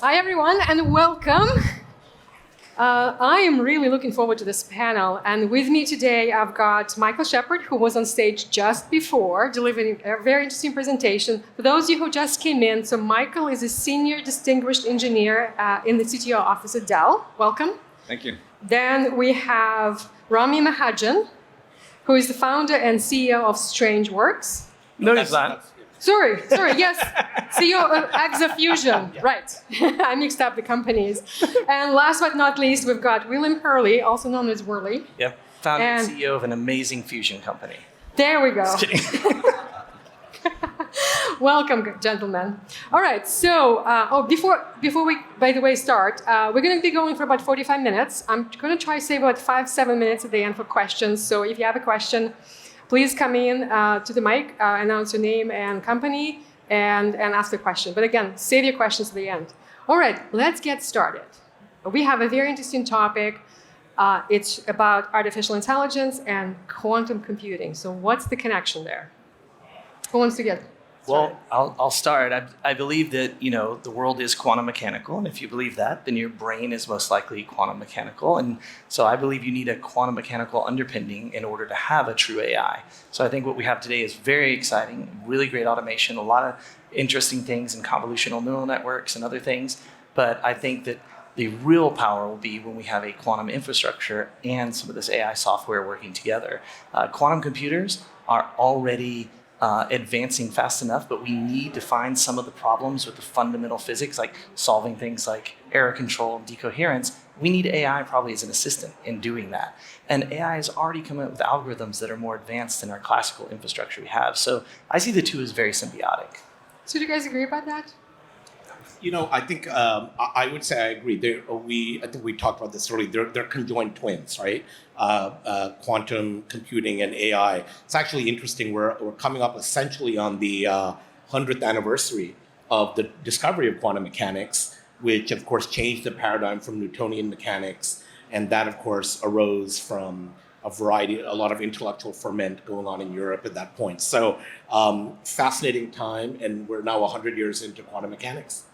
Hi, everyone, and welcome. I am really looking forward to this panel. And with me today, I've got Michael Shepard, who was on stage just before, delivering a very interesting presentation. For those of you who just came in, so Michael is a senior distinguished engineer in the CTO office at Dell. Welcome. Thank you. Then we have Rami Mahajan, who is the founder and CEO of Strangeworks. Notice that. Sorry, yes, CEO of Exafusion, right. I mixed up the companies. And last but not least, we've got William Hurley, also known as Whirly. Yep, founder and CEO of an amazing fusion company. There we go. Just kidding. Welcome, gentlemen. All right, so before we, by the way, start, we're going to be going for about 45 minutes. I'm going to try to save about 5-7 minutes at the end for questions. So if you have a question, please come in to the mic, announce your name and company, and ask the question. But again, save your questions to the end. All right, let's get started. We have a very interesting topic. It's about artificial intelligence and quantum computing. So what's the connection there? Who wants to get started? Well, I'll start. I believe that, the world is quantum mechanical. And if you believe that, then your brain is most likely quantum mechanical. And so I believe you need a quantum mechanical underpinning in order to have a true AI. So I think what we have today is very exciting, really great automation, a lot of interesting things in convolutional neural networks and other things. But I think that the real power will be when we have a quantum infrastructure and some of this AI software working together. Quantum computers are already advancing fast enough, but we need to find some of the problems with the fundamental physics, like solving things like error control and decoherence. We need AI probably as an assistant in doing that. And AI has already come up with algorithms that are more advanced than our classical infrastructure we have. So I see the two as very symbiotic. So do you guys agree about that? I think I would say I agree. I think we talked about this earlier. They're conjoined twins, right? Quantum computing and AI. It's actually interesting. We're coming up essentially on the 100th anniversary of the discovery of quantum mechanics, which of course changed the paradigm from Newtonian mechanics, and that of course arose from a lot of intellectual ferment going on in Europe at that point. So fascinating time, and we're now 100 years into quantum mechanics.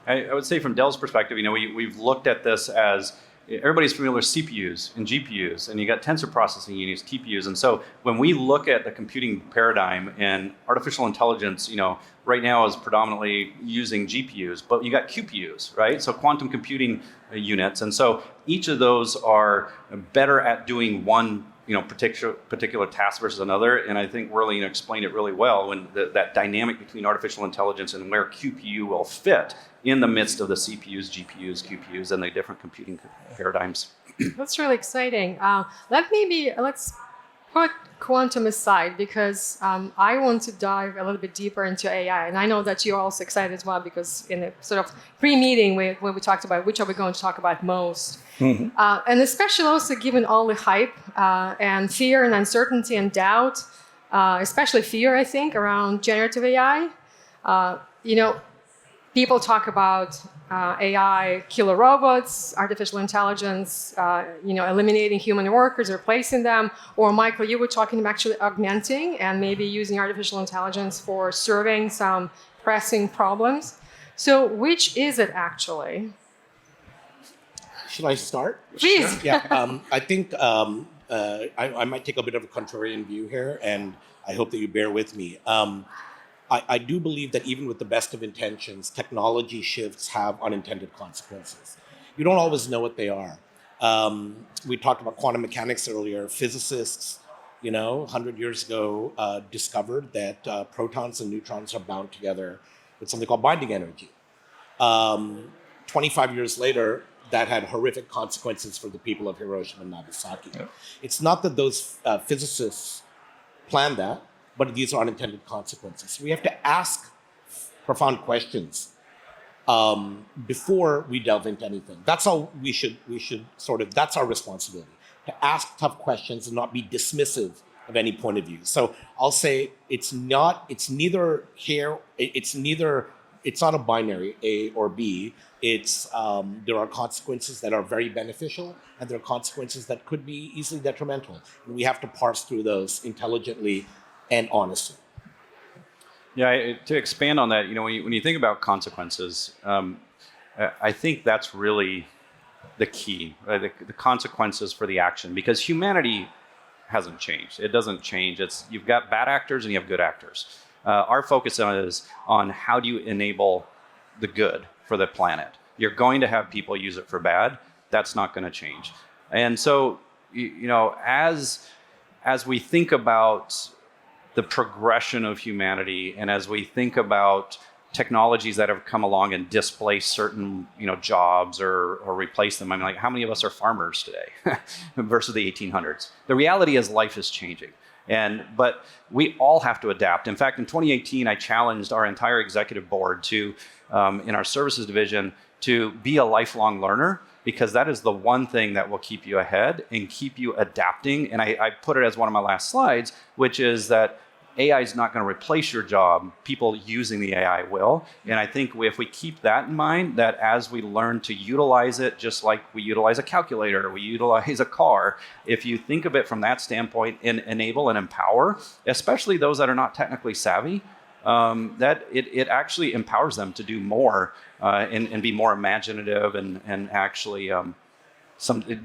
I would say from Dell's perspective, we've looked at this as everybody's familiar with CPUs and GPUs, and you got tensor processing units, TPUs. And so when we look at the computing paradigm and artificial intelligence, right now is predominantly using GPUs, but you got QPUs, right? So quantum computing units. And so each of those are better at doing one particular task versus another. And I think Worley explained it really well when that dynamic between artificial intelligence and where QPU will fit in the midst of the CPUs, GPUs, QPUs, and the different computing paradigms. That's really exciting. Let's put quantum aside because I want to dive a little bit deeper into AI. And I know that you're also excited as well because in a sort of pre-meeting when we talked about which are we going to talk about most. Mm-hmm. And especially also given all the hype and fear and uncertainty and doubt, especially fear, I think, around generative AI. People talk about AI, killer robots, artificial intelligence, eliminating human workers, replacing them. Or Michael, you were talking about actually augmenting and maybe using artificial intelligence for serving some pressing problems. So which is it actually? Should I start? Please. Sure. Yeah. I think I might take a bit of a contrarian view here, and I hope that you bear with me. I do believe that even with the best of intentions, technology shifts have unintended consequences. You don't always know what they are. We talked about quantum mechanics earlier. Physicists, 100 years ago, discovered that protons and neutrons are bound together with something called binding energy. 25 years later, that had horrific consequences for the people of Hiroshima and Nagasaki. Yeah. It's not that those physicists planned that, but these are unintended consequences. We have to ask profound questions before we delve into anything. That's how we should that's our responsibility, to ask tough questions and not be dismissive of any point of view. So I'll say it's not a binary A or B. There are consequences that are very beneficial, and there are consequences that could be easily detrimental. And we have to parse through those intelligently and honestly. Yeah, to expand on that, when you think about consequences, I think that's really the key, right? The consequences for the action, because humanity hasn't changed. It doesn't change. You've got bad actors and you have good actors. Our focus is on how do you enable the good for the planet. You're going to have people use it for bad. That's not going to change. And so, as we think about the progression of humanity, and as we think about technologies that have come along and displaced certain jobs or replaced them, I mean, like, how many of us are farmers today versus the 1800s? The reality is life is changing, but we all have to adapt. In fact, in 2018, I challenged our entire executive board to, in our services division, to be a lifelong learner, because that is the one thing that will keep you ahead and keep you adapting. And I put it as one of my last slides, which is that AI is not going to replace your job. People using the AI will. And I think if we keep that in mind, that as we learn to utilize it, just like we utilize a calculator, we utilize a car, if you think of it from that standpoint and enable and empower, especially those that are not technically savvy, that it actually empowers them to do more and be more imaginative and actually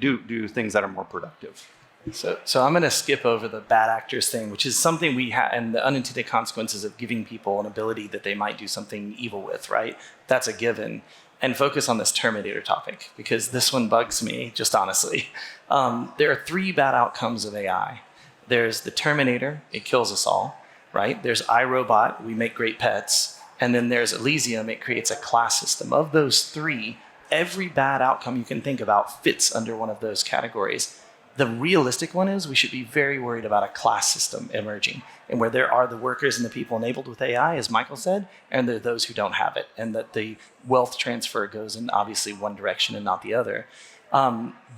do things that are more productive. So I'm going to skip over the bad actors thing, which is something we have, and the unintended consequences of giving people an ability that they might do something evil with, right? That's a given. And focus on this Terminator topic, because this one bugs me, just honestly. There are 3 bad outcomes of AI. There's the Terminator, it kills us all, right? There's iRobot, we make great pets. And then there's Elysium, it creates a class system. Of those 3, every bad outcome you can think about fits under one of those categories. The realistic one is we should be very worried about a class system emerging, and where there are the workers and the people enabled with AI, as Michael said, and there are those who don't have it, and that the wealth transfer goes in obviously one direction and not the other.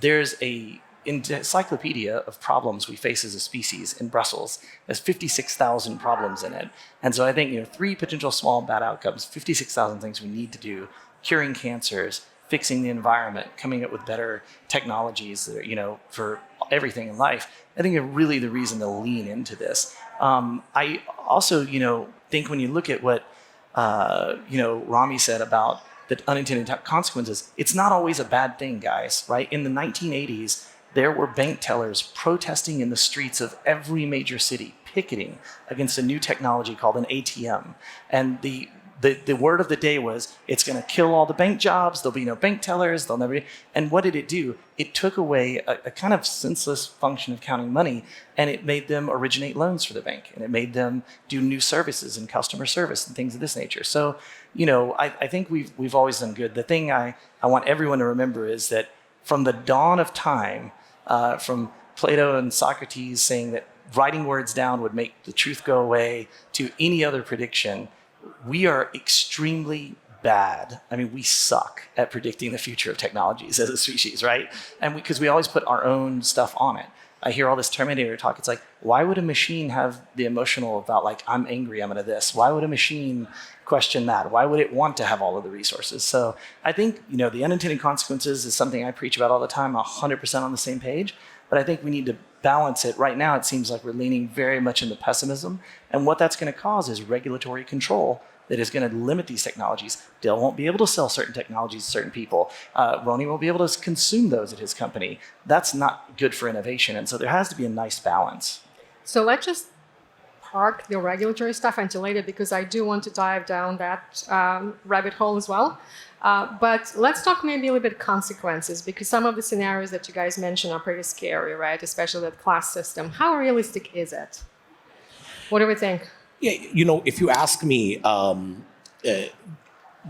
There's a encyclopedia of problems we face as a species in Brussels. There's 56,000 problems in it. And so I think 3 potential small bad outcomes, 56,000 things we need to do: curing cancers, fixing the environment, coming up with better technologies that for everything in life. I think are really the reason to lean into this. I also think when you look at what Rami said about the unintended consequences, it's not always a bad thing, guys, right? In the 1980s, there were bank tellers protesting in the streets of every major city, picketing against a new technology called an ATM. And the word of the day was, it's going to kill all the bank jobs, there'll be no bank tellers, they'll never be. And what did it do? It took away a kind of senseless function of counting money, and it made them originate loans for the bank, and it made them do new services and customer service and things of this nature. So, I think we've always done good. The thing I want everyone to remember is that from the dawn of time, from Plato and Socrates saying that writing words down would make the truth go away, to any other prediction, we are extremely bad. I mean, we suck at predicting the future of technologies as a species, right? And because we always put our own stuff on it. I hear all this Terminator talk. It's like, why would a machine have the emotional about, like, I'm angry, I'm gonna this? Why would a machine question that? Why would it want to have all of the resources? So I think, the unintended consequences is something I preach about all the time, 100% on the same page. But I think we need to balance it. Right now, it seems like we're leaning very much into pessimism. And what that's going to cause is regulatory control that is going to limit these technologies. Dell won't be able to sell certain technologies to certain people. Roni won't be able to consume those at his company. That's not good for innovation. And so there has to be a nice balance. So let's just park the regulatory stuff until later, because I do want to dive down that rabbit hole as well. But let's talk maybe a little bit consequences, because some of the scenarios that you guys mentioned are pretty scary, right? Especially that class system. How realistic is it? What do we think? Yeah, if you ask me,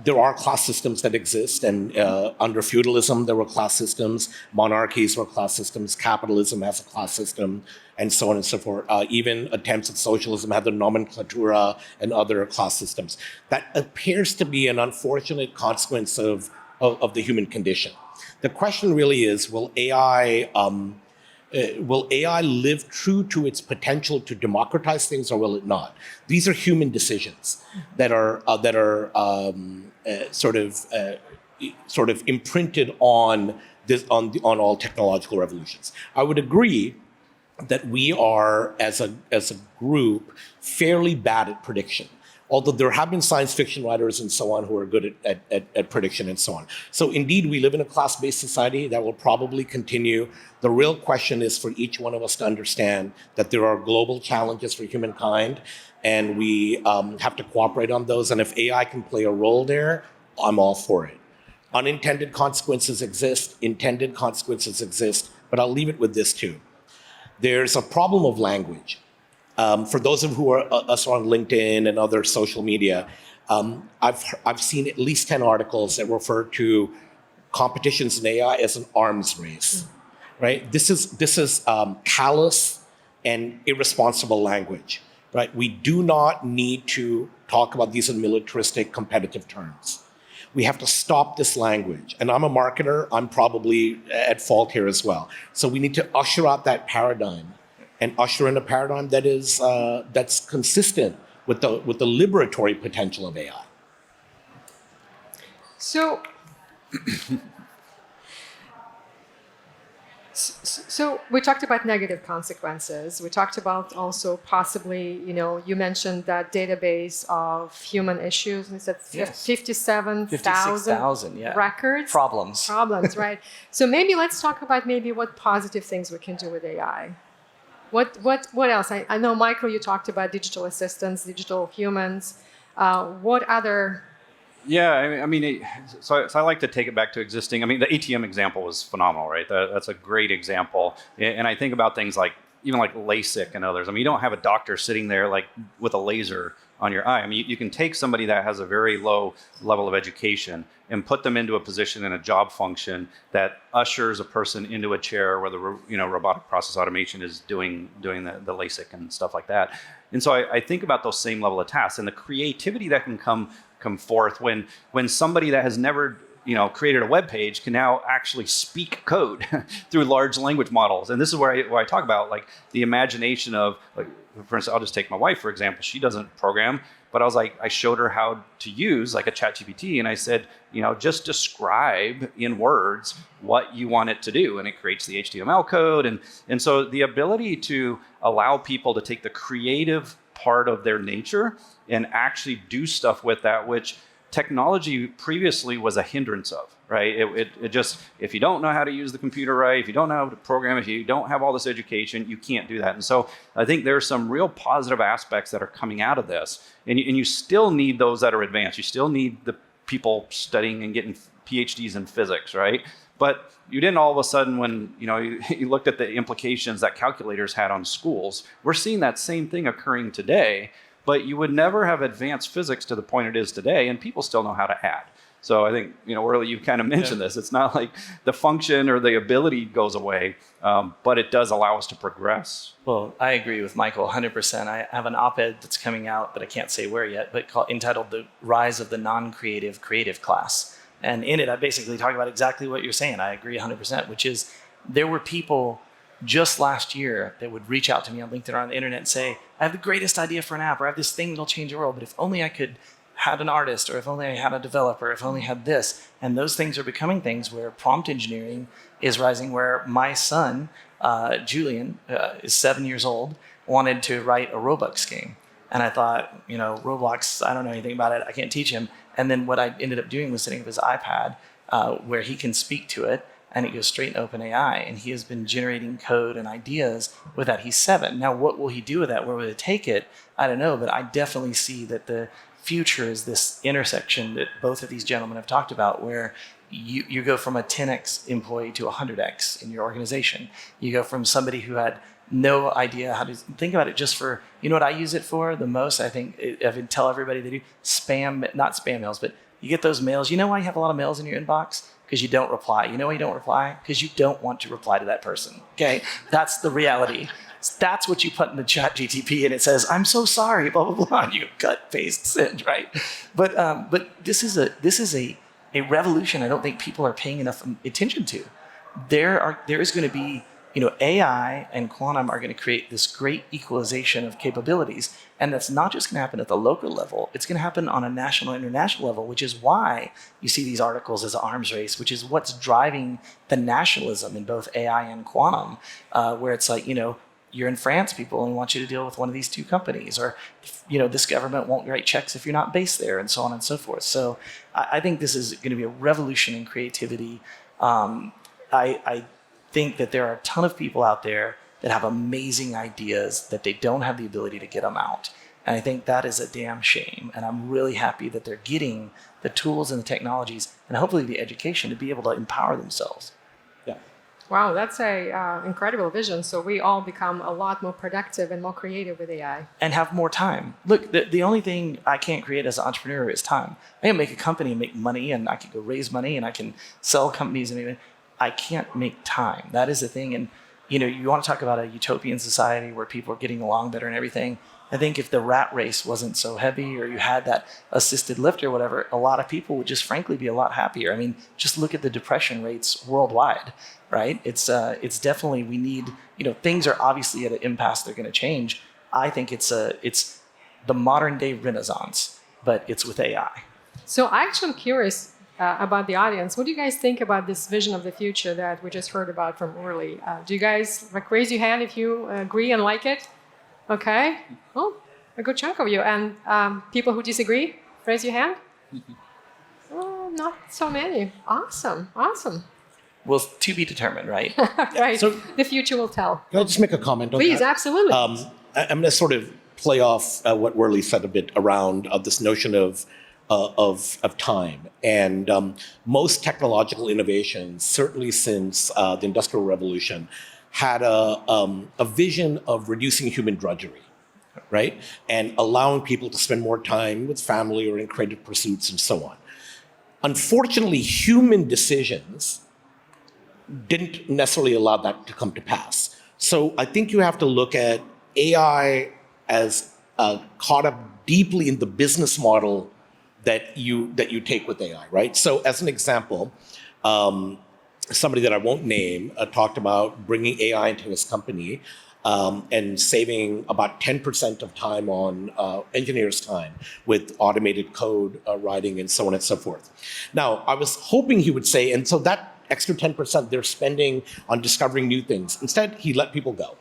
there are class systems that exist, and under feudalism there were class systems, monarchies were class systems, capitalism has a class system, and so on and so forth. Even attempts at socialism had the nomenclatura and other class systems. That appears to be an unfortunate consequence of the human condition. The question really is, will AI live true to its potential to democratize things, or will it not? These are human decisions that are sort of imprinted on all technological revolutions. I would agree that we are, as a group, fairly bad at prediction. Although there have been science fiction writers and so on who are good at prediction and so on. So indeed, we live in a class-based society that will probably continue. The real question is for each one of us to understand that there are global challenges for humankind, and we have to cooperate on those. And if AI can play a role there, I'm all for it. Unintended consequences exist, intended consequences exist, but I'll leave it with this too. There's a problem of language. For those of who are us on LinkedIn and other social media, I've seen at least 10 articles that refer to competitions in AI as an arms race, right? This is callous and irresponsible language, right? We do not need to talk about these in militaristic competitive terms. We have to stop this language. And I'm a marketer, I'm probably at fault here as well. So we need to usher out that paradigm and usher in a paradigm that is that's consistent with the liberatory potential of AI. So, so we talked about negative consequences. We talked about also possibly, you mentioned that database of human issues. And it's at 57,000 yeah. records. Problems, right? So maybe let's talk about maybe what positive things we can do with AI. What else? I know, Michael, you talked about digital assistants, digital humans. What other? Yeah, so I like to take it back to existing. The ATM example was phenomenal, right? That's a great example. And I think about things like, even like LASIK and others. You don't have a doctor sitting there like with a laser on your eye. You can take somebody that has a very low level of education and put them into a position in a job function that ushers a person into a chair where the robotic process automation is doing the LASIK and stuff like that. And so I think about those same level of tasks and the creativity that can come forth when somebody that has never created a web page can now actually speak code through large language models. And this is where I talk about like the imagination of, like, for instance, I'll just take my wife, for example. She doesn't program, but I showed her how to use like a ChatGPT, and I said, just describe in words what you want it to do. And it creates the HTML code. And so the ability to allow people to take the creative part of their nature and actually do stuff with that, which technology previously was a hindrance of, right? It just, if you don't know how to use the computer right, if you don't know how to program, if you don't have all this education, you can't do that. And so I think there are some real positive aspects that are coming out of this. And you still need those that are advanced. You still need the people studying and getting PhDs in physics, right? But you didn't all of a sudden, when you looked at the implications that calculators had on schools, we're seeing that same thing occurring today. But you would never have advanced physics to the point it is today, and people still know how to add. So I think, Orly, you kind of mentioned this. It's not like the function or the ability goes away, but it does allow us to progress. Well, I agree with Michael 100%. I have an op-ed that's coming out, but I can't say where yet, but entitled The Rise of the Non-Creative Creative Class. And in it, I basically talk about exactly what you're saying. I agree 100%, which is there were people just last year that would reach out to me on LinkedIn or on the internet and say, I have the greatest idea for an app, or I have this thing that'll change the world, but if only I could had an artist, or if only I had a developer, if only I had this. And those things are becoming things where prompt engineering is rising, where my son, Julian, is 7 years old, wanted to write a Roblox game. And I thought, Roblox, I don't know anything about it, I can't teach him. And then what I ended up doing was setting up his iPad where he can speak to it, and it goes straight in OpenAI, and he has been generating code and ideas with that. He's 7. Now, what will he do with that? Where will it take it? I don't know, but I definitely see that the future is this intersection that both of these gentlemen have talked about, where you go from a 10x employee to a 100x in your organization. You go from somebody who had no idea how to think about it just for, what I use it for the most? I think I tell everybody they do spam, not spam mails, but you get those mails. You know why you have a lot of mails in your inbox? Because you don't reply. You know why you don't reply? Because you don't want to reply to that person. Okay, that's the reality. That's what you put in the chat GTP, and it says, "I'm so sorry," blah blah blah. And you cut, paste, send, right? But this is a revolution. I don't think people are paying enough attention to. There is going to be, AI and quantum are going to create this great equalization of capabilities. And that's not just going to happen at the local level. It's going to happen on a national, international level, which is why you see these articles as an arms race, which is what's driving the nationalism in both AI and quantum, where it's like, you're in France, people only want you to deal with one of these two companies, or this government won't write checks if you're not based there, and so on and so forth. So I think this is going to be a revolution in creativity. I think that there are a ton of people out there that have amazing ideas that they don't have the ability to get them out. And I think that is a damn shame. And I'm really happy that they're getting the tools and the technologies and hopefully the education to be able to empower themselves. Yeah. Wow, that's a incredible vision. So we all become a lot more productive and more creative with AI. And have more time. Look, the only thing I can't create as an entrepreneur is time. I can make a company and make money, and I can go raise money, and I can sell companies, and even I can't make time. That is the thing. And you want to talk about a utopian society where people are getting along better and everything. I think if the rat race wasn't so heavy, or you had that assisted lift or whatever, a lot of people would just frankly be a lot happier. I mean, just look at the depression rates worldwide, right? It's definitely, we need, things are obviously at an impasse. They're going to change. I think it's the modern day Renaissance, but it's with AI. So I actually am curious about the audience. What do you guys think about this vision of the future that we just heard about from Orly? Do you guys raise your hand if you agree and like it? Okay. Oh, a good chunk of you. And people who disagree, raise your hand. Oh, not so many. Awesome. Well, to be determined, right? Right. So, the future will tell. can I just make a comment on Please, that? absolutely. I'm going to sort of play off what Worley said a bit around this notion of time. And most technological innovations, certainly since the Industrial Revolution, had a vision of reducing human drudgery, right? And allowing people to spend more time with family or in creative pursuits and so on. Unfortunately, human decisions didn't necessarily allow that to come to pass. So I think you have to look at AI as caught up deeply in the business model that you take with AI, right? So as an example, somebody that I won't name talked about bringing AI into his company and saving about 10% of time on engineers' time with automated code writing and so on and so forth. Now, I was hoping he would say, and so that extra 10% they're spending on discovering new things. Instead, he let people go,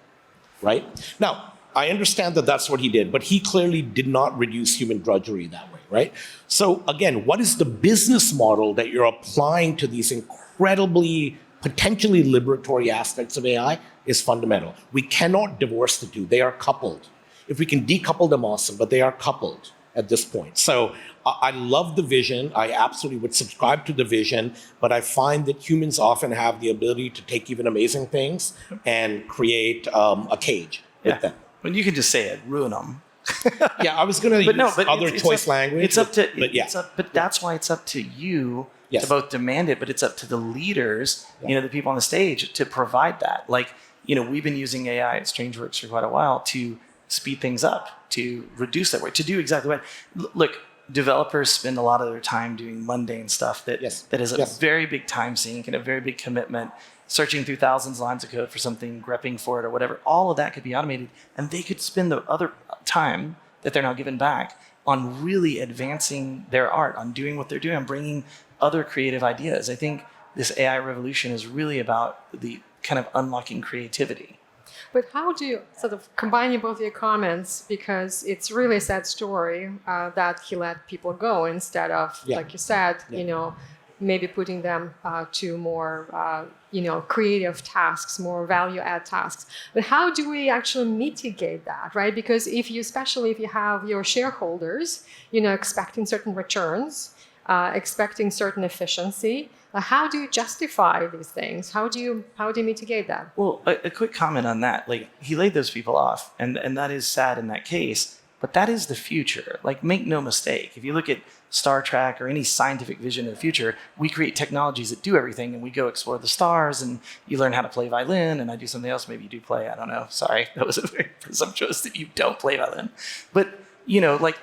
right? Now, I understand that that's what he did, but he clearly did not reduce human drudgery that way, right? So again, what is the business model that you're applying to these incredibly, potentially liberatory aspects of AI is fundamental. We cannot divorce the two. They are coupled. If we can decouple them, awesome, but they are coupled at this point. So I love the vision. I absolutely would subscribe to the vision, but I find that humans often have the ability to take even amazing things and create a cage with them. When you can just say it, ruin them. Yeah, I was going to use other choice language. It's up to, but but that's why it's up to you Yes. to both demand it, but it's up to the leaders, the people on the stage to provide that. Like, we've been using AI at StrangeWorks for quite a while to speed things up, to reduce that work, to do exactly what. Look, developers spend a lot of their time doing mundane stuff that is a very big time sink and a very big commitment, searching through thousands of lines of code for something, grepping for it or whatever. All of that could be automated, and they could spend the other time that they're now given back on really advancing their art, on doing what they're doing, on bringing other creative ideas. I think this AI revolution is really about the kind of unlocking creativity. But how do you sort of combining both your comments, because it's really a sad story that he let people go instead of, like you said, maybe putting them to more, creative tasks, more value-add tasks. But how do we actually mitigate that, right? Because especially if you have your shareholders, expecting certain returns, expecting certain efficiency, how do you justify these things? How do you mitigate that? Well, a quick comment on that. Like, he laid those people off, and that is sad in that case. But that is the future. Like, make no mistake. If you look at Star Trek or any scientific vision of the future, we create technologies that do everything, and we go explore the stars, and you learn how to play violin, and I do something else. Maybe you do play. I don't know. Sorry, that was a very presumptuous that you don't play violin. But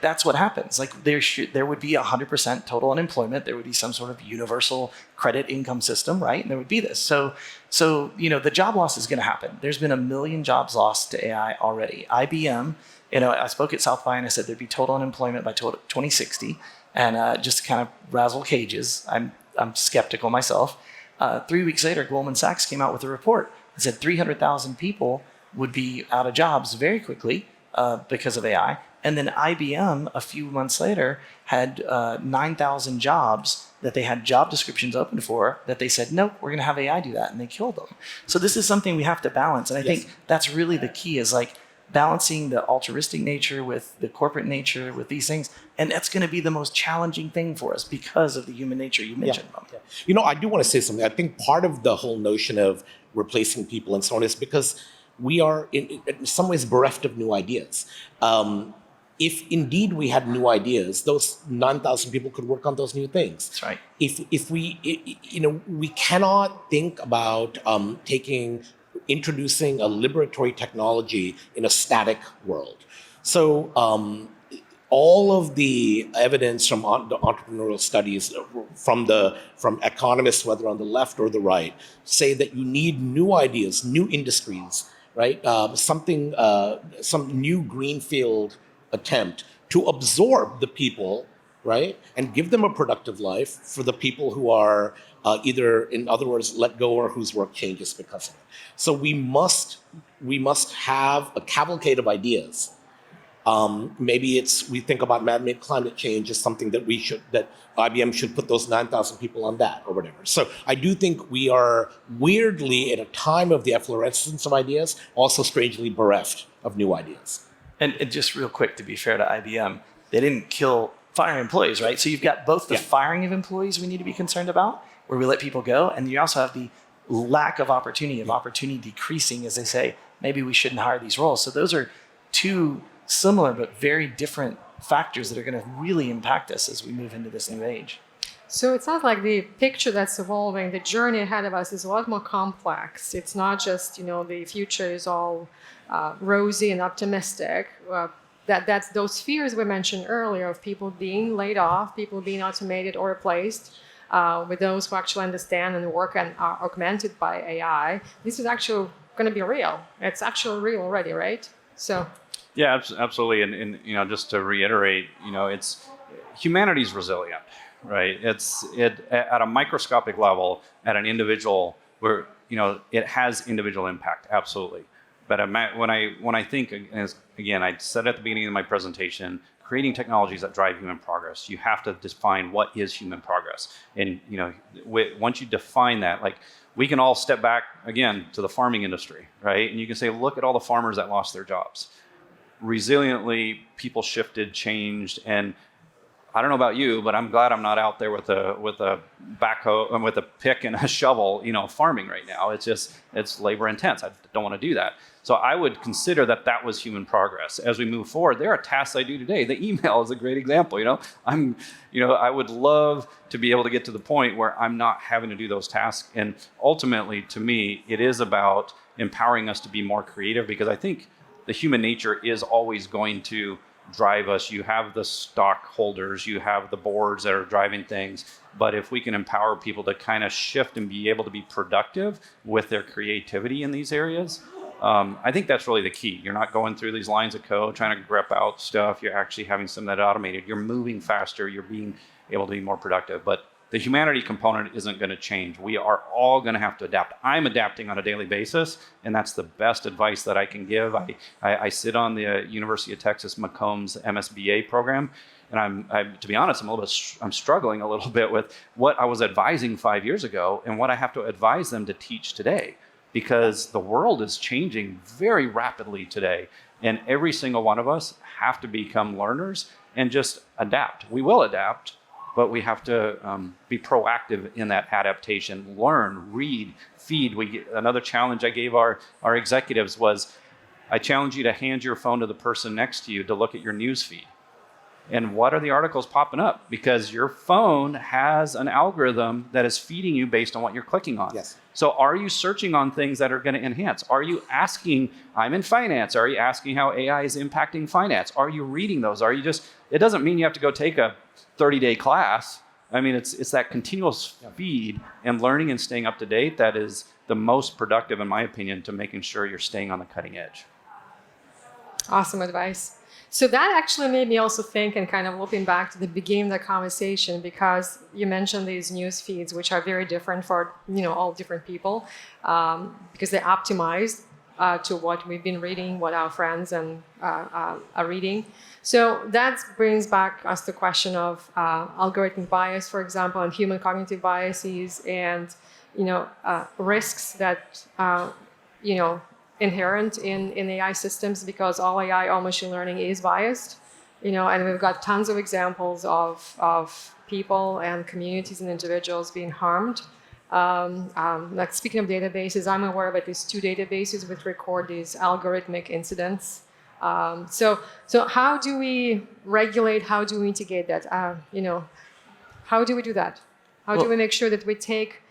that's what happens. Like, there would be 100% total unemployment. There would be some sort of universal credit income system, right? And there would be this. So the job loss is going to happen. There's been 1 million jobs lost to AI already. IBM, I spoke at South by and I said there'd be total unemployment by 2060. And just to kind of razzle cages, I'm skeptical myself. 3 weeks later, Goldman Sachs came out with a report that said 300,000 people would be out of jobs very quickly because of AI. And then IBM, a few months later, had 9,000 jobs that they had job descriptions open for that they said, nope, we're going to have AI do that. And they killed them. So this is something we have to balance. And I think that's really the key, is like balancing the altruistic nature with the corporate nature with these things. And that's going to be the most challenging thing for us because of the human nature you mentioned. Yeah. You know, I do want to say something. I think part of the whole notion of replacing people and so on is because we are in some ways bereft of new ideas. If indeed we had new ideas, those 9,000 people could work on those new things. That's right. If we, you know, we cannot think about introducing a liberatory technology in a static world. So all of the evidence from the entrepreneurial studies from economists, whether on the left or the right, say that you need new ideas, new industries, right? Some new greenfield attempt to absorb the people, right, and give them a productive life for the people who are either, in other words, let go or whose work changes because of it. So we must have a cavalcade of ideas. Maybe we think about man-made climate change as something that IBM should put those 9,000 people on that or whatever. So I do think we are weirdly at a time of the efflorescence of ideas, also strangely bereft of new ideas. And just real quick, to be fair to IBM, they didn't fire employees, right? So you've got both the firing of employees we need to be concerned about, where we let people go, and you also have the lack of opportunity decreasing as they say, maybe we shouldn't hire these roles. So those are two similar but very different factors that are going to really impact us as we move into this new age. So it sounds like the picture that's evolving, the journey ahead of us is a lot more complex. It's not just, the future is all rosy and optimistic. That's those fears we mentioned earlier of people being laid off, people being automated or replaced, with those who actually understand and work and are augmented by AI. This is actually going to be real. It's actually real already, right? So. Yeah, absolutely. And just to reiterate, it's humanity's resilient, right? It's at a microscopic level, at an individual, where it has individual impact, absolutely. But when I think, again, I said at the beginning of my presentation, creating technologies that drive human progress, you have to define what is human progress. And once you define that, like, we can all step back again to the farming industry, right? And you can say, look at all the farmers that lost their jobs. Resiliently, people shifted, changed, and I don't know about you, but I'm glad I'm not out there with a backhoe and with a pick and a shovel, farming right now. It's labor intense. I don't want to do that. So I would consider that was human progress. As we move forward, there are tasks I do today. The email is a great example. I would love to be able to get to the point where I'm not having to do those tasks. And ultimately, to me, it is about empowering us to be more creative, because I think the human nature is always going to drive us. You have the stockholders, you have the boards that are driving things. But if we can empower people to kind of shift and be able to be productive with their creativity in these areas, I think that's really the key. You're not going through these lines of code, trying to grep out stuff. You're actually having some of that automated. You're moving faster. You're being able to be more productive. But the humanity component isn't going to change. We are all going to have to adapt. I'm adapting on a daily basis, and that's the best advice that I can give. I sit on the University of Texas McCombs MSBA program, and I'm to be honest, I'm struggling a little bit with what I was advising 5 years ago and what I have to advise them to teach today, because the world is changing very rapidly today, and every single one of us have to become learners and just adapt. We will adapt, but we have to be proactive in that adaptation. Learn, read, feed. Another challenge I gave our executives was, I challenge you to hand your phone to the person next to you to look at your news feed. And what are the articles popping up? Because your phone has an algorithm that is feeding you based on what you're clicking on. Yes. So are you searching on things that are going to enhance? Are you asking, I'm in finance, are you asking how AI is impacting finance? Are you reading those? It doesn't mean you have to go take a 30-day class. I mean, it's that continuous feed and learning and staying up to date that is the most productive, in my opinion, to making sure you're staying on the cutting edge. Awesome advice. So that actually made me also think, and kind of looping back to the beginning of the conversation, because you mentioned these news feeds, which are very different for all different people, because they're optimized to what we've been reading, what our friends and are reading. So that brings back us the question of algorithmic bias, for example, and human cognitive biases, and risks that inherent in AI systems, because all AI, all machine learning is biased. And we've got tons of examples of people and communities and individuals being harmed. Like speaking of databases, I'm aware of at least 2 databases which record these algorithmic incidents. So how do we regulate? How do we mitigate that? How do we do that? How do we make sure that we take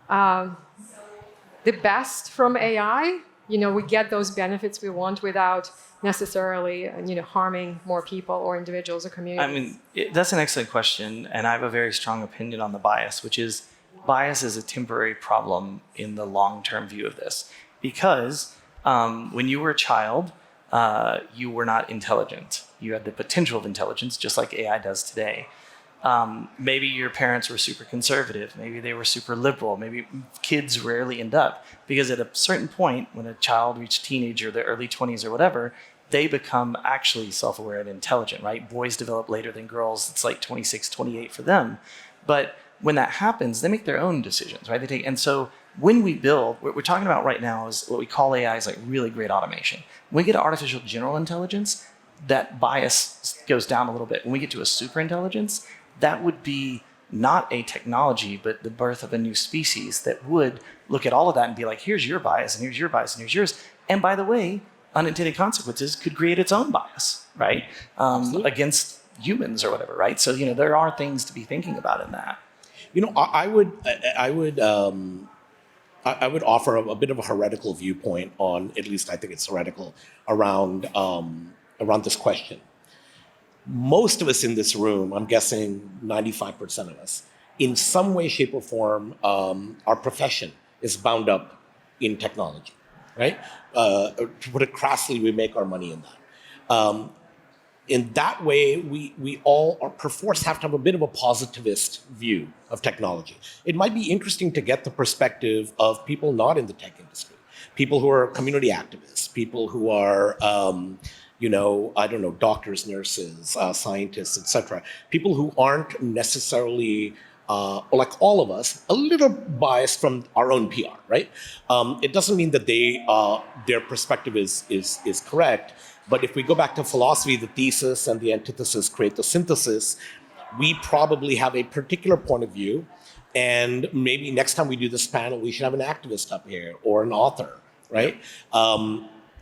the best from AI? We get those benefits we want without necessarily, harming more people or individuals or communities. I mean, that's an excellent question, and I have a very strong opinion on the bias, which is bias is a temporary problem in the long-term view of this, because when you were a child, you were not intelligent. You had the potential of intelligence, just like AI does today. Maybe your parents were super conservative. Maybe they were super liberal. Maybe kids rarely end up, because at a certain point, when a child reaches teenage or the early 20s or whatever, they become actually self-aware and intelligent, right? Boys develop later than girls. It's like 26, 28 for them. But when that happens, they make their own decisions, right? And so when we build, what we're talking about right now is what we call AI is like really great automation. When we get to artificial general intelligence, that bias goes down a little bit. When we get to a super intelligence, that would be not a technology, but the birth of a new species that would look at all of that and be like, here's your bias, and here's your bias, and here's yours. And by the way, unintended consequences could create its own bias, right? Against humans or whatever, right? So, there are things to be thinking about in that. I would offer a bit of a heretical viewpoint on, at least I think it's heretical, around this question. Most of us in this room, I'm guessing 95% of us, in some way, shape, or form, our profession is bound up in technology, right? To put it crassly, we make our money in that. In that way, we all are perforce have to have a bit of a positivist view of technology. It might be interesting to get the perspective of people not in the tech industry, people who are community activists, people who are, doctors, nurses, scientists, etc. People who aren't necessarily, like all of us, a little biased from our own PR, right? It doesn't mean that their perspective is correct. But if we go back to philosophy, the thesis and the antithesis create the synthesis. We probably have a particular point of view, and maybe next time we do this panel, we should have an activist up here or an author, right?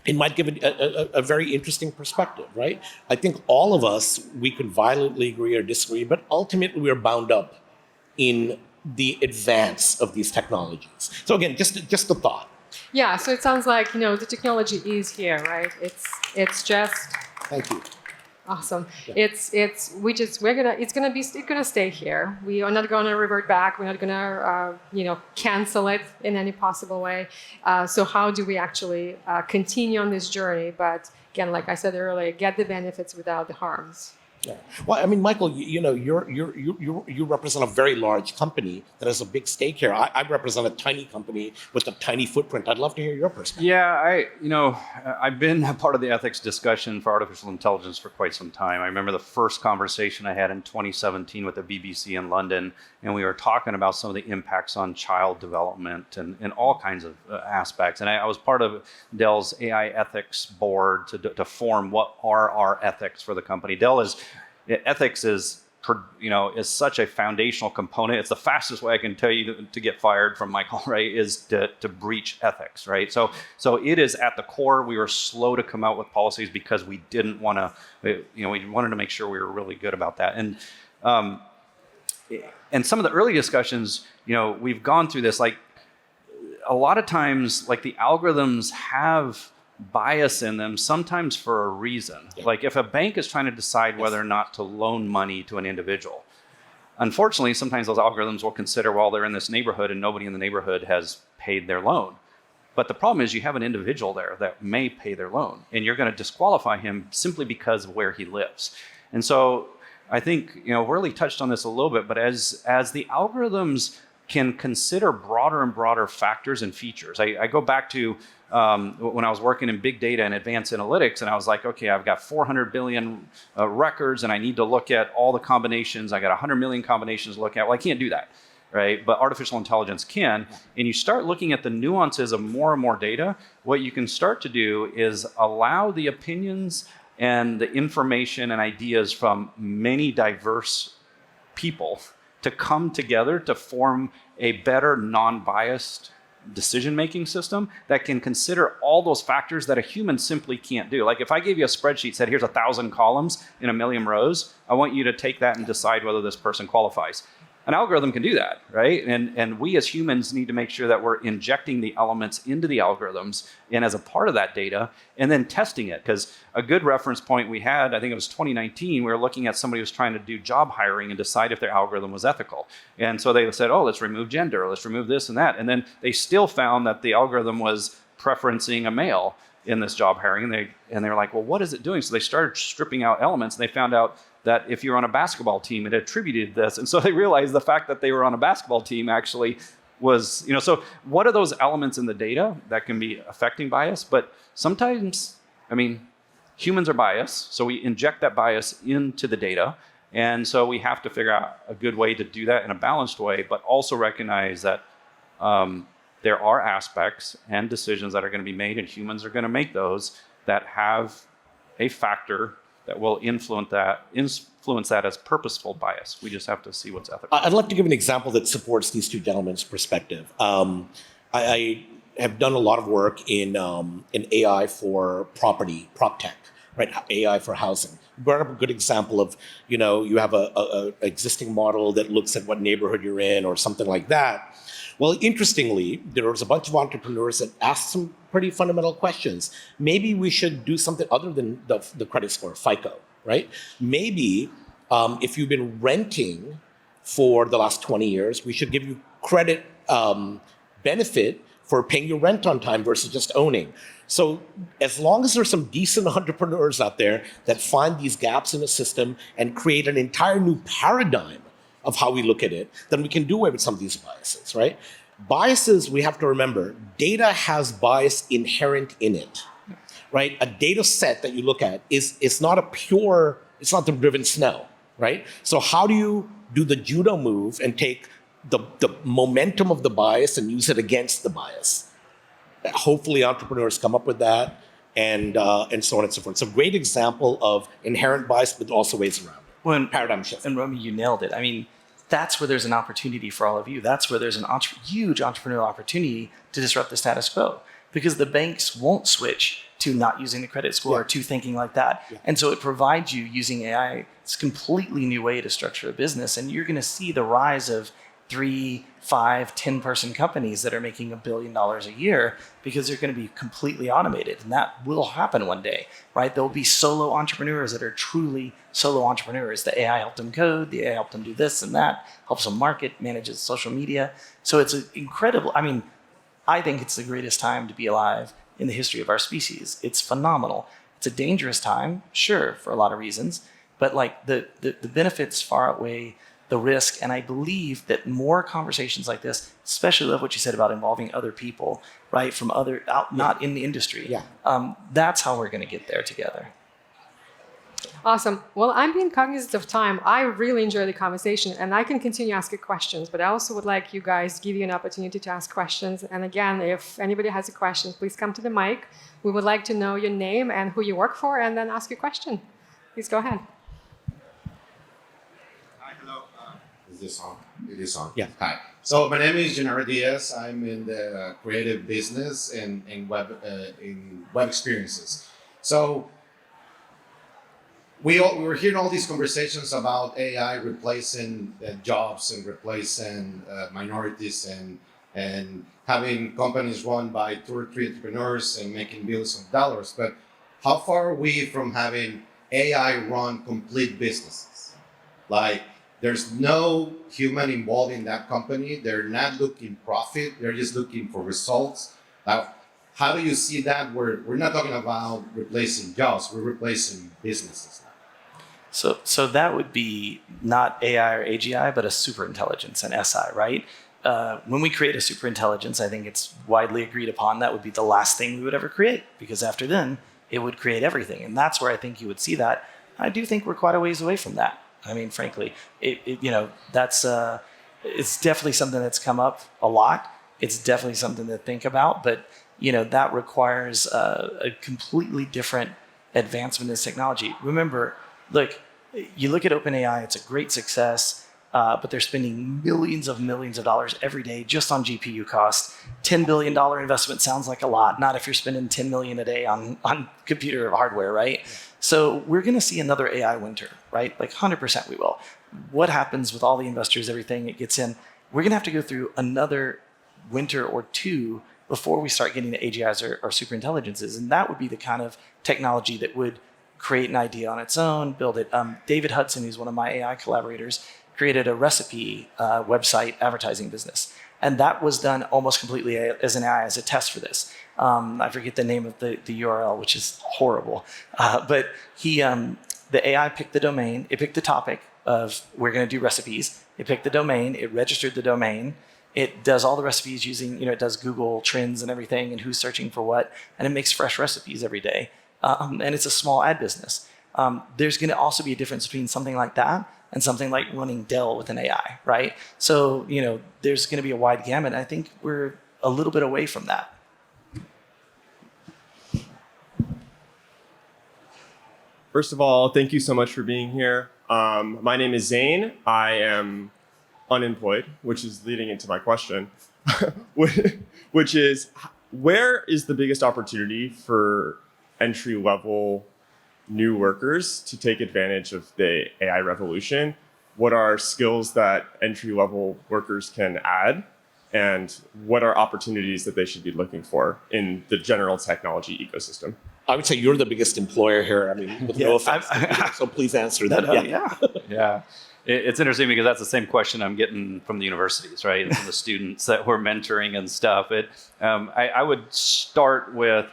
It might give a very interesting perspective, right? I think all of us, we could violently agree or disagree, but ultimately we're bound up in the advance of these technologies. So again, just a thought. Yeah, so it sounds like, the technology is here, right? It's just. Thank you. Awesome. Yeah. It's gonna stay here. We are not gonna revert back. We're not gonna cancel it in any possible way. So how do we actually continue on this journey? But again, like I said earlier, get the benefits without the harms. Yeah. Well, I mean, Michael, you represent a very large company that has a big stake here. I represent a tiny company with a tiny footprint. I'd love to hear your perspective. Yeah, I've been a part of the ethics discussion for artificial intelligence for quite some time. I remember the first conversation I had in 2017 with the BBC in London, and we were talking about some of the impacts on child development and all kinds of aspects. And I was part of Dell's AI ethics board to form what are our ethics for the company. Ethics is such a foundational component. It's the fastest way I can tell you to get fired from Michael, right, is to breach ethics, right? So it is at the core. We were slow to come out with policies because we didn't want to, we wanted to make sure we were really good about that. And some of the early discussions, we've gone through this, like a lot of times, like the algorithms have bias in them, sometimes for a reason. Yeah. Like if a bank is trying to decide whether or not to loan money to an individual, unfortunately, sometimes those algorithms will consider, well, they're in this neighborhood and nobody in the neighborhood has paid their loan. But the problem is you have an individual there that may pay their loan, and you're going to disqualify him simply because of where he lives. And so I think, Worley touched on this a little bit, but as the algorithms can consider broader and broader factors and features. I go back to when I was working in big data and advanced analytics, and I was like, okay, I've got 400 billion records, and I need to look at all the combinations. I got 100 million combinations to look at. Well, I can't do that, right? But artificial intelligence can. And you start looking at the nuances of more and more data. What you can start to do is allow the opinions and the information and ideas from many diverse people to come together to form a better non-biased decision-making system that can consider all those factors that a human simply can't do. Like if I gave you a spreadsheet, said here's 1,000 columns in 1,000,000 rows, I want you to take that and decide whether this person qualifies. An algorithm can do that, right? And we as humans need to make sure that we're injecting the elements into the algorithms and as a part of that data, and then testing it. Because a good reference point we had, I think it was 2019, we were looking at somebody who was trying to do job hiring and decide if their algorithm was ethical. And so they said, oh, let's remove gender, let's remove this and that. And then they still found that the algorithm was preferencing a male in this job hiring. And they were like, well, what is it doing? So they started stripping out elements, and they found out that if you're on a basketball team, it attributed this. And so they realized the fact that they were on a basketball team actually was, so what are those elements in the data that can be affecting bias? But sometimes, humans are biased, so we inject that bias into the data. And so we have to figure out a good way to do that in a balanced way, but also recognize that there are aspects and decisions that are going to be made, and humans are going to make those that have a factor that will influence that as purposeful bias. We just have to see what's ethical. I'd like to give an example that supports these two gentlemen's perspective. I have done a lot of work in AI for property, prop tech, right? AI for housing. You brought up a good example of, you have a existing model that looks at what neighborhood you're in or something like that. Well, interestingly, there was a bunch of entrepreneurs that asked some pretty fundamental questions. Maybe we should do something other than the credit score, FICO, right? Maybe if you've been renting for the last 20 years, we should give you credit benefit for paying your rent on time versus just owning. So as long as there's some decent entrepreneurs out there that find these gaps in the system and create an entire new paradigm of how we look at it, then we can do away with some of these biases, right? Biases, we have to remember, data has bias inherent in it, right? A data set that you look at it's not the driven snow, right? So how do you do the judo move and take the momentum of the bias and use it against the bias? Hopefully entrepreneurs come up with that and so on and so forth. It's a great example of inherent bias, but also ways around it. Paradigm shift. And Romy, you nailed it. That's where there's an opportunity for all of you. That's where there's a huge entrepreneurial opportunity to disrupt the status quo, because the banks won't switch to not using the credit score, to thinking like that. Yeah. And so it provides you, using AI, it's a completely new way to structure a business. And you're going to see the rise of 3, 5, 10-person companies that are making $1 billion a year, because they're going to be completely automated. And that will happen one day, right? There'll be solo entrepreneurs that are truly solo entrepreneurs. The AI helped them code, the AI helped them do this and that, helps them market, manages social media. So it's incredible. I think it's the greatest time to be alive in the history of our species. It's phenomenal. It's a dangerous time, sure, for a lot of reasons, but the benefits far outweigh the risk. And I believe that more conversations like this, especially love what you said about involving other people, right, from not in the industry. That's how we're going to get there together. Awesome. Well, I'm being cognizant of time. I really enjoy the conversation, and I can continue asking questions, but I also would like you guys to give you an opportunity to ask questions. And again, if anybody has a question, please come to the mic. We would like to know your name and who you work for, and then ask your question. Please go ahead. Hi, hello. Is this on? It is on. Yeah. Hi. So my name is Gennaro Diaz. I'm in the creative business and in web experiences. So we were hearing all these conversations about AI replacing jobs and replacing minorities and having companies run by 2 or 3 entrepreneurs and making billions of dollars. But how far are we from having AI run complete businesses? Like, there's no human involved in that company. They're not looking profit. They're just looking for results. Now, how do you see that? We're not talking about replacing jobs. We're replacing businesses now. So that would be not AI or AGI, but a superintelligence, an SI, right? when we create a superintelligence, I think it's widely agreed upon that would be the last thing we would ever create, because after then, it would create everything. And that's where I think you would see that. I do think we're quite a ways away from that. I mean, frankly, that's it's definitely something that's come up a lot. It's definitely something to think about, but that requires a completely different advancement in this technology. Remember, look, you look at OpenAI, it's a great success, but they're spending millions of dollars every day just on GPU costs. $10 billion investment sounds like a lot, not if you're spending $10 million a day on computer hardware, right? Yeah. So we're going to see another AI winter, right? Like 100% we will. What happens with all the investors, everything it gets in, we're going to have to go through another winter or two before we start getting to AGIs or superintelligences. And that would be the kind of technology that would create an idea on its own, build it. David Hudson, who's one of my AI collaborators, created a recipe website advertising business. And that was done almost completely as an AI, as a test for this. I forget the name of the URL, which is horrible. But the AI picked the domain, it picked the topic of we're going to do recipes. It picked the domain, it registered the domain. It does all the recipes using, it does Google Trends and everything and who's searching for what, and it makes fresh recipes every day. And it's a small ad business. There's going to also be a difference between something like that and something like running Dell with an AI, right? So, there's going to be a wide gamut. I think we're a little bit away from that. First of all, thank you so much for being here. My name is Zane. I am unemployed, which is leading into my question, which is, where is the biggest opportunity for entry-level new workers to take advantage of the AI revolution? What are skills that entry-level workers can add? And what are opportunities that they should be looking for in the general technology ecosystem? I would say you're the biggest employer here. I mean, with no offense. So please answer that. Yeah. It's interesting because that's the same question I'm getting from the universities, right? And from the students that we're mentoring and stuff. I would start with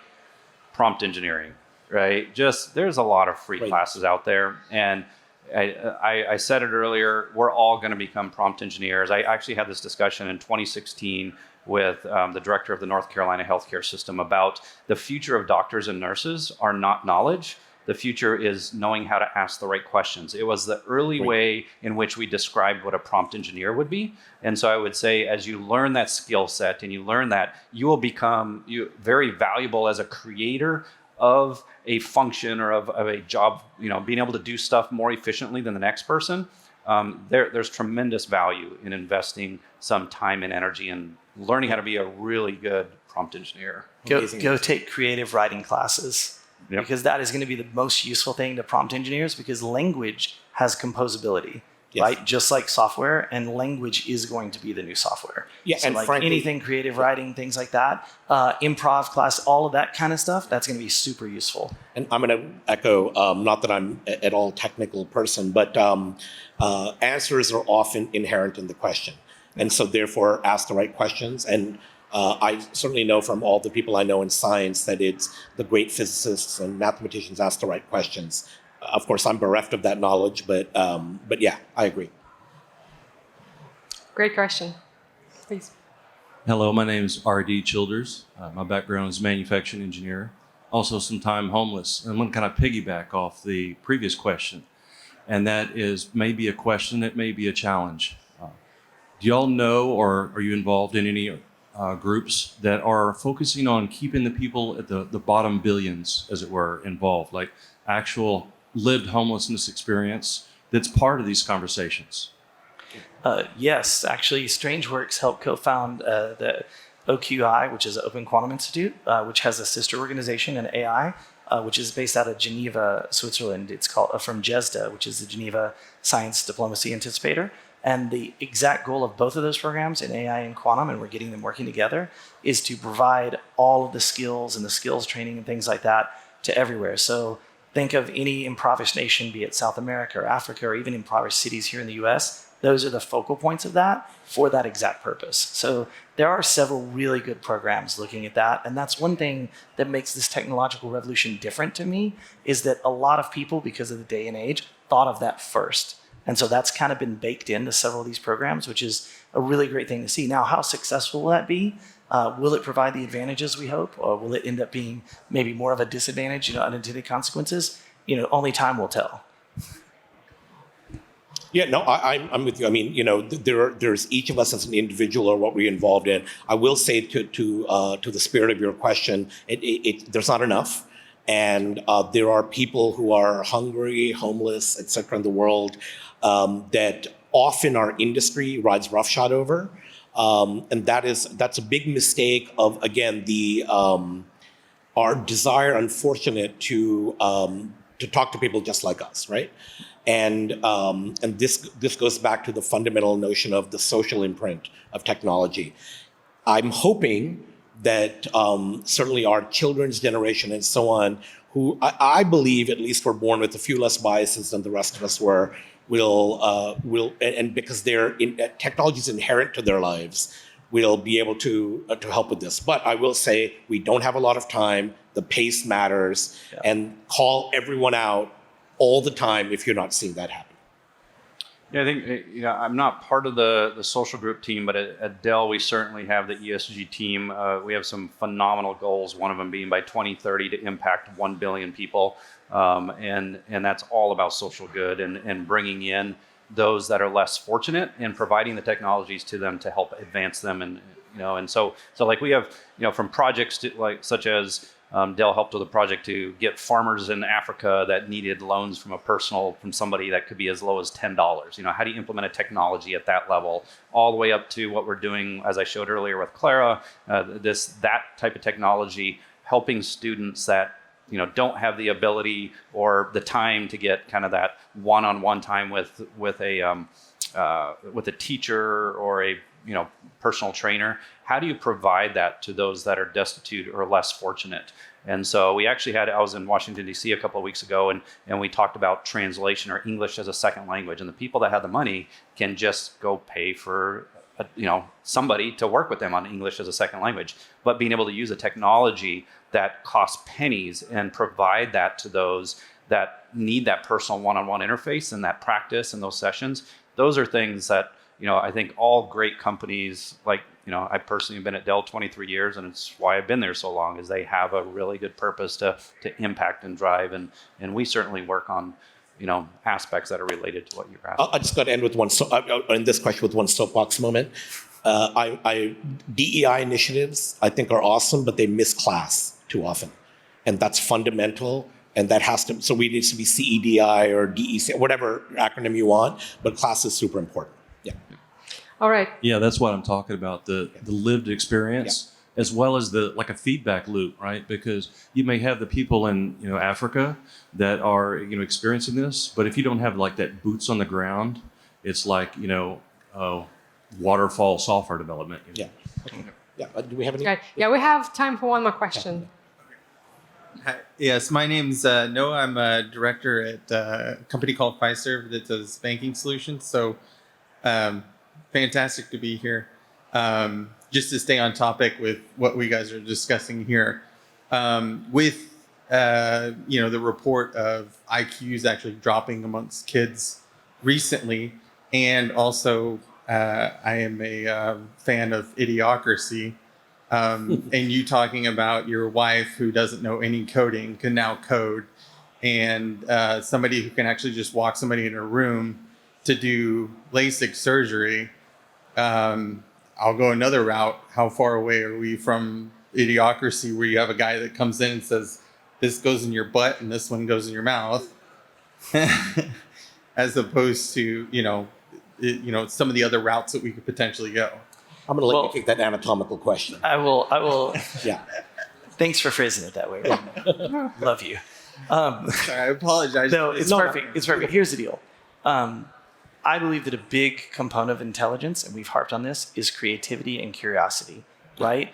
prompt engineering, right? There's a lot of free classes out there. And I said it earlier, we're all going to become prompt engineers. I actually had this discussion in 2016 with the director of the North Carolina healthcare system about the future of doctors and nurses are not knowledge. The future is knowing how to ask the right questions. It was the early way in which we described what a prompt engineer would be. And so I would say, as you learn that skill set and you learn that, you will become very valuable as a creator of a function or of a job, being able to do stuff more efficiently than the next person. There's tremendous value in investing some time and energy in learning how to be a really good prompt engineer. Go take creative writing classes. Yep. Because that is going to be the most useful thing to prompt engineers, because language has composability, right? Just like software, and language is going to be the new software. Yeah, so and like frankly, anything creative writing, things like that, improv class, all of that kind of stuff, that's going to be super useful. And I'm going to echo, not that I'm at all technical person, but answers are often inherent in the question. And so therefore ask the right questions. And I certainly know from all the people I know in science that it's the great physicists and mathematicians ask the right questions. Of course, I'm bereft of that knowledge, but yeah, I agree. Great question. Please. Hello, my name is R.D. Childers. My background is manufacturing engineer, also some time homeless. And I'm going to kind of piggyback off the previous question, and that is maybe a question that may be a challenge. Do y'all know, or are you involved in any groups that are focusing on keeping the people at the bottom billions, as it were, involved, like actual lived homelessness experience that's part of these conversations? Yes, actually, Strangeworks helped co-found the OQI, which is the Open Quantum Institute, which has a sister organization in AI, which is based out of Geneva, Switzerland. It's called from GESDA, which is the Geneva Science Diplomacy Anticipator. And the exact goal of both of those programs in AI and quantum, and we're getting them working together, is to provide all of the skills and the skills training and things like that to everywhere. So think of any impoverished nation, be it South America or Africa, or even impoverished cities here in the US. Those are the focal points of that for that exact purpose. So there are several really good programs looking at that. And that's one thing that makes this technological revolution different to me, is that a lot of people, because of the day and age, thought of that first. And so that's kind of been baked into several of these programs, which is a really great thing to see. Now, how successful will that be? Will it provide the advantages we hope, or will it end up being maybe more of a disadvantage, unintended consequences? Only time will tell. Yeah, no, I'm with you. I mean, there's each of us as an individual or what we're involved in. I will say to the spirit of your question, there's not enough, and there are people who are hungry, homeless, etc. in the world that often our industry rides roughshod over, and that's a big mistake of, again, our desire, unfortunate, to talk to people just like us, right? And this goes back to the fundamental notion of the social imprint of technology. I'm hoping that certainly our children's generation and so on, who I believe at least were born with a few less biases than the rest of us were, will and because technology is inherent to their lives, will be able to help with this. But I will say we don't have a lot of time. The pace matters, and call everyone out all the time if you're not seeing that happen. Yeah, I think I'm not part of the social group team, but at Dell we certainly have the ESG team. We have some phenomenal goals. One of them being by 2030 to impact 1 billion people, and that's all about social good and bringing in those that are less fortunate and providing the technologies to them to help advance them. And so like we have from projects such as Dell helped with a project to get farmers in Africa that needed loans from somebody that could be as low as $10. How do you implement a technology at that level, all the way up to what we're doing, as I showed earlier with Clara, that type of technology, helping students that don't have the ability or the time to get kind of that one-on-one time with a teacher or a personal trainer. How do you provide that to those that are destitute or less fortunate? And so we actually I was in Washington, D.C. a couple of weeks ago, and we talked about translation or English as a second language. And the people that have the money can just go pay for somebody to work with them on English as a second language. But being able to use a technology that costs pennies and provide that to those that need that personal one-on-one interface and that practice and those sessions, those are things that I think all great companies, like, I personally have been at Dell 23 years, and it's why I've been there so long, is they have a really good purpose to impact and drive. And we certainly work on, aspects that are related to what you're asking. I just got to end with in this question with one soapbox moment. DEI initiatives, I think, are awesome, but they miss class too often. And that's fundamental. And that so we need to be CEDI or DEC, whatever acronym you want, but class is super important. Yeah. All right. Yeah, that's what I'm talking about, the lived experience, as well as like a feedback loop, right? Because you may have the people in Africa that are experiencing this, but if you don't have like that boots on the ground, it's like waterfall software development. Yeah. Okay. Yeah. Do we have any? Okay. Yeah, we have time for one more question. Hi. Yes, my name's Noah. I'm a director at a company called Fiserv that does banking solutions. So fantastic to be here. Just to stay on topic with what we guys are discussing here. With the report of IQs actually dropping amongst kids recently, and also I am a fan of Idiocracy. And you talking about your wife who doesn't know any coding can now code, and somebody who can actually just walk somebody in a room to do LASIK surgery. I'll go another route. How far away are we from Idiocracy, where you have a guy that comes in and says, this goes in your butt and this one goes in your mouth, as opposed to, some of the other routes that we could potentially go? I'm going to let you take that anatomical question. I will. Yeah. Thanks for phrasing it that way. Love you. Sorry, I apologize. No, it's perfect. It's perfect. Here's the deal. I believe that a big component of intelligence, and we've harped on this, is creativity and curiosity, right?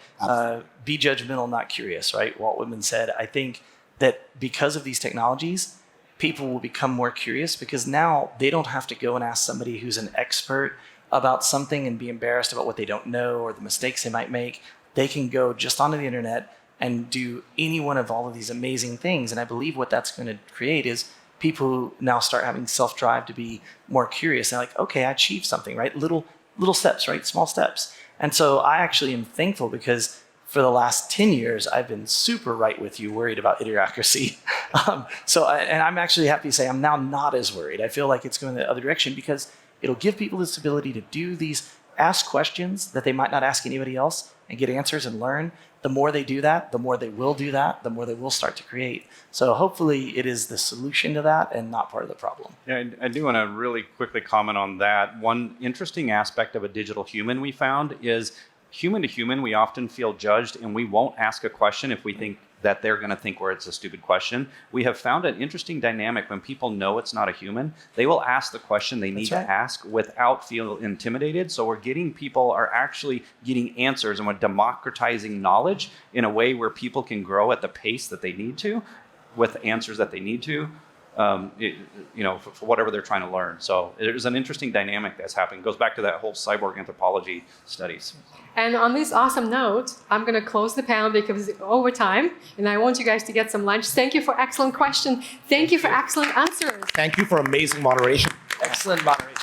Be judgmental, not curious, right? Walt Whitman said. I think that because of these technologies, people will become more curious, because now they don't have to go and ask somebody who's an expert about something and be embarrassed about what they don't know or the mistakes they might make. They can go just onto the internet and do any one of all of these amazing things. And I believe what that's going to create is people now start having self-drive to be more curious. They're like, okay, I achieved something, right? Little steps, right? Small steps. And so I actually am thankful because for the last 10 years, I've been super right with you, worried about idiocracy. And I'm actually happy to say I'm now not as worried. I feel like it's going the other direction because it'll give people this ability to do these, ask questions that they might not ask anybody else and get answers and learn. The more they do that, the more they will do that, the more they will start to create. So hopefully it is the solution to that and not part of the problem. Yeah, I do want to really quickly comment on that. One interesting aspect of a digital human we found is human to human, we often feel judged and we won't ask a question if we think that they're going to think it's a stupid question. We have found an interesting dynamic when people know it's not a human, they will ask the question they need to ask without feeling intimidated. So we're getting people are actually getting answers and we're democratizing knowledge in a way where people can grow at the pace that they need to with answers that they need to. For whatever they're trying to learn. So there's an interesting dynamic that's happening. It goes back to that whole cyborg anthropology studies. And on this awesome note, I'm going to close the panel because it's over time, and I want you guys to get some lunch. Thank you for excellent questions. Thank you for excellent answers. Thank you for amazing moderation. Excellent moderation.